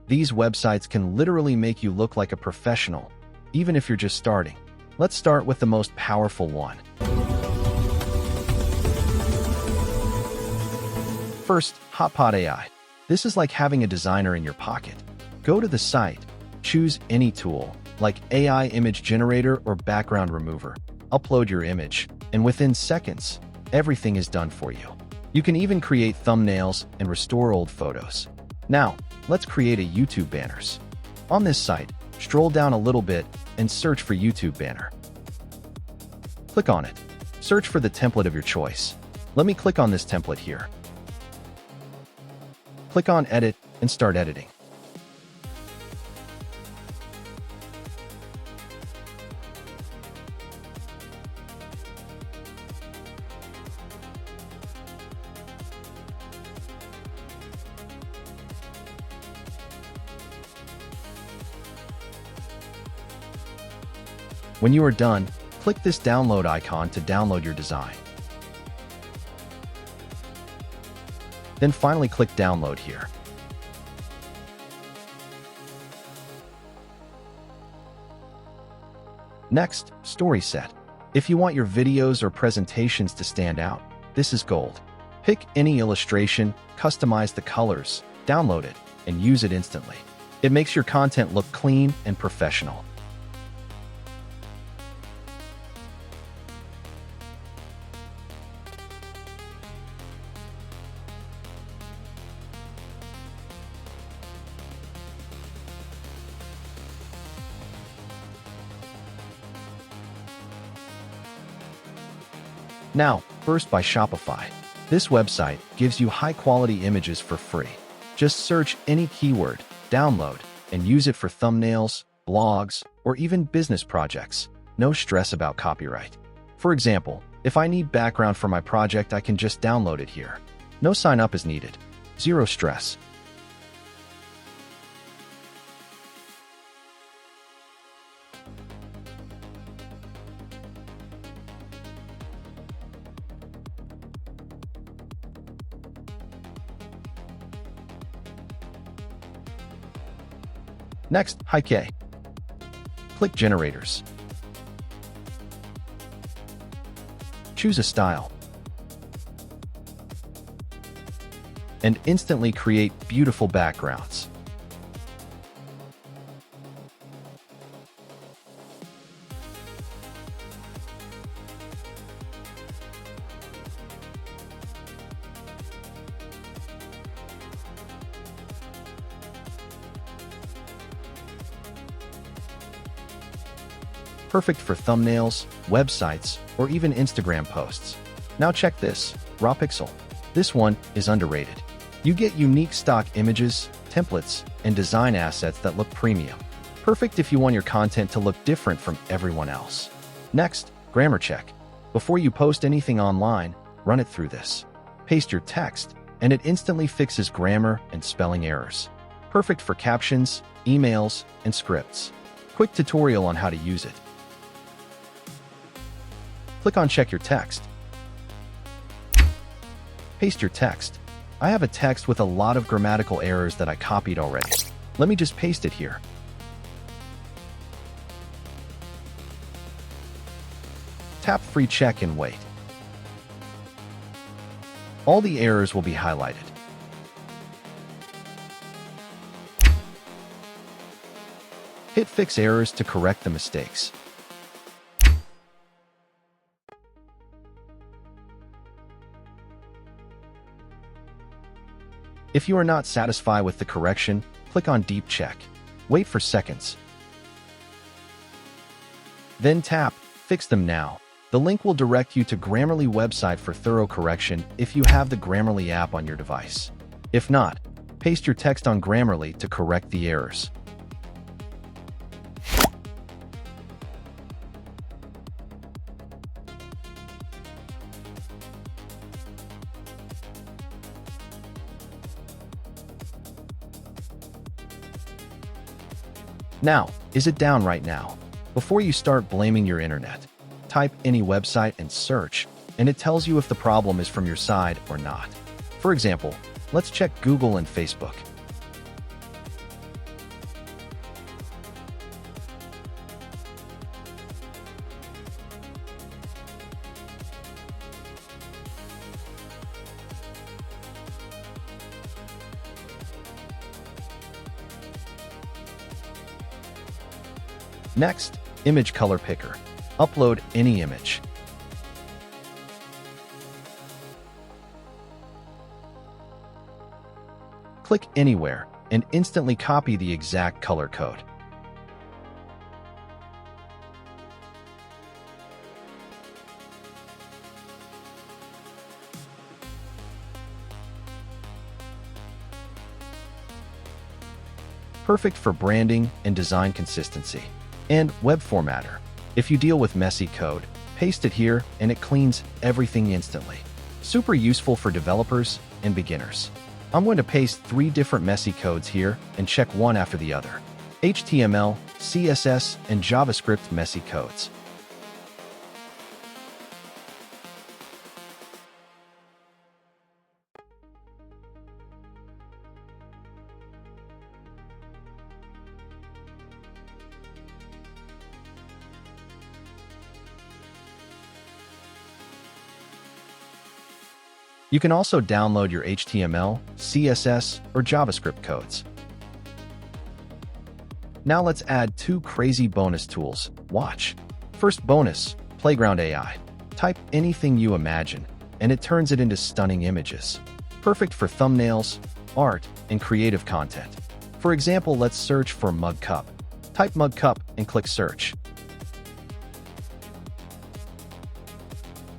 These websites can literally make you look like a professional, even if you're just starting. Let's start with the most powerful one. First, Hotpot AI. This is like having a designer in your pocket. Go to the site, choose any tool, like AI image generator or background remover. Upload your image, and within seconds, everything is done for you. You can even create thumbnails and restore old photos. Now, let's create a YouTube banners. On this site, scroll down a little bit and search for YouTube banner. Click on it. Search for the template of your choice. Let me click on this template here. Click on Edit and start editing. When you are done, click this download icon to download your design. Then finally click download here. Next, Storyset. If you want your videos or presentations to stand out, this is gold. Pick any illustration, customize the colors, download it, and use it instantly. It makes your content look clean and professional. Now, first by Shopify. This website gives you high-quality images for free. Just search any keyword, download, and use it for thumbnails, blogs, or even business projects. No stress about copyright. For example, if I need background for my project, I can just download it here. No sign-up is needed. Zero stress. Next, Haikei. Click Generators. Choose a style. And instantly create beautiful backgrounds. Perfect for thumbnails, websites, or even Instagram posts. Now check this, Rawpixel. This one is underrated. You get unique stock images, templates, and design assets that look premium. Perfect if you want your content to look different from everyone else. Next, GrammarCheck. Before you post anything online, run it through this. Paste your text, and it instantly fixes grammar and spelling errors. Perfect for captions, emails, and scripts. Quick tutorial on how to use it. Click on Check Your Text. Paste your text. I have a text with a lot of grammatical errors that I copied already. Let me just paste it here. Tap Free Check and wait. All the errors will be highlighted. Hit Fix Errors to correct the mistakes. If you are not satisfied with the correction, click on Deep Check. Wait for seconds. Then tap Fix Them Now. The link will direct you to Grammarly website for thorough correction if you have the Grammarly app on your device. If not, paste your text on Grammarly to correct the errors. Now, is it down right now? Before you start blaming your internet, type any website and search, and it tells you if the problem is from your side or not. For example, let's check Google and Facebook. Next, image color picker. Upload any image. Click anywhere and instantly copy the exact color code. Perfect for branding and design consistency. And web formatter. If you deal with messy code, paste it here and it cleans everything instantly. Super useful for developers and beginners. I'm going to paste 3 different messy codes here and check one after the other. HTML, CSS, and JavaScript messy codes. You can also download your HTML, CSS, or JavaScript codes. Now let's add 2 crazy bonus tools. Watch. First bonus, Playground AI. Type anything you imagine, and it turns it into stunning images. Perfect for thumbnails, art, and creative content. For example, let's search for mug cup. Type mug cup and click search.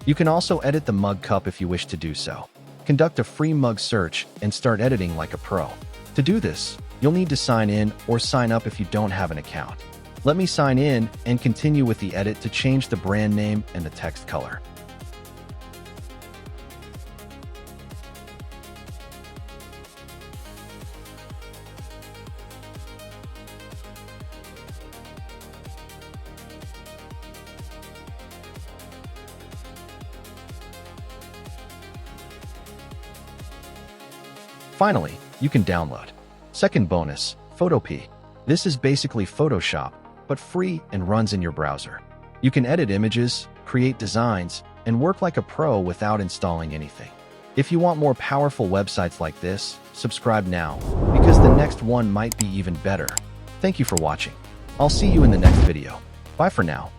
You can also edit the mug cup if you wish to do so. Conduct a free mug search and start editing like a pro. To do this, you'll need to sign in or sign up if you don't have an account. Let me sign in and continue with the edit to change the brand name and the text color. Finally, you can download. Second bonus, Photopea. This is basically Photoshop, but free and runs in your browser. You can edit images, create designs, and work like a pro without installing anything. If you want more powerful websites like this, subscribe now, because the next one might be even better. Thank you for watching. I'll see you in the next video. Bye for now.